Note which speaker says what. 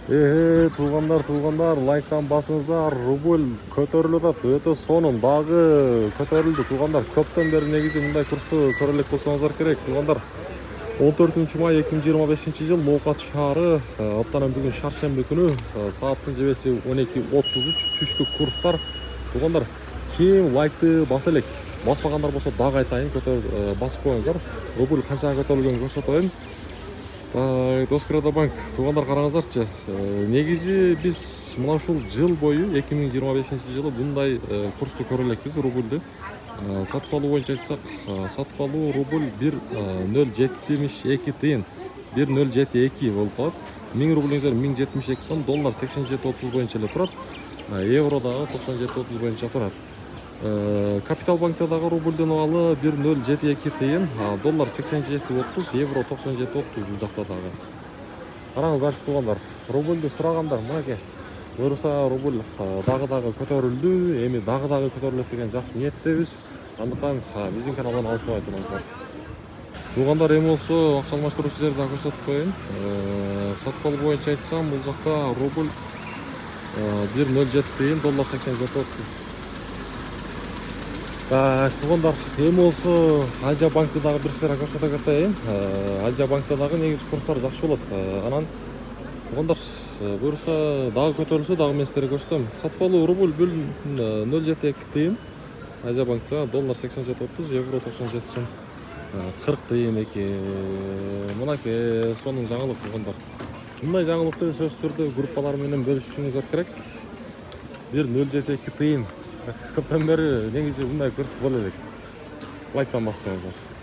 Speaker 1: Туугандар, лайктан басыңыздар. Рубль көтөрүлүп атат. Өтө сонун дагы көтөрүлдү туугандар. Көптөн бери негизи мындай курсту көрө элек болсоңуздар керек туугандар. 14-май 2025 жыл Лоокат шаары, аптанын бүгүн шаршемби күнү, сааттын жебеси 12:33 түшкү курстар. Туугандар, ким лайкты баса элек? Баспагандар болсо дагы айтайын, басып коюңуздар. Рубль канчага көтөрүлгөнүн көрсөтөйүн. Доскорадабанк туугандар караңыздарчы. Негизи биз мына ушул жыл бою 2025 жылы мындай курсту көрө элекпиз рубльдү. Сатып алуу боюнча айтсак, сатып алуу рубль 1,072 тыйын. 1,072 болуп калат. 1000 рублиңиздер 1072 сом, доллар 87.30 боюнча эле турат. Евро дагы 97.30 боюнча турат. Капитал банкта дагы рубльдүн абалы 1,072 тыйын, доллар 87.30, евро 97.30 бул жакта дагы. Караңыздарчы туугандар, рубльдү сурагандар мынакей. Буюрса рубль дагы көтөрүлдү, эми дагы көтөрүлөт деген жакшы ниеттебиз. Андыктан биздин каналдан алыстабай туруңуздар. Туугандар, эми болсо акча алмаштыруу сиздерге дагы көрсөтүп коеюн. Сатып алуу боюнча айтсам, бул жакта рубль 1,07 тыйын, доллар 87.30. Туугандар, эми болсо Азия банкты дагы бир сыйра көрсөтө кетейин. Азия банкта дагы негизи курстар жакшы болот. Анан туугандар, буюрса дагы көтөрүлсө дагы мен сиздерге көрсөтөм. Сатып алуу рубль 0,72 тыйын. Азия банкта доллар 87.30, евро 97 сом. 40 тыйын эки. Мынакей сонун жаңылык туугандар. Мындай жаңылыкты сөзсүз түрдө группалар менен бөлүшүшүңүздөр керек. 1,072 тыйын. Көптөн бери негизи мындай курс боло элек. Лайктан басып коюңуздар.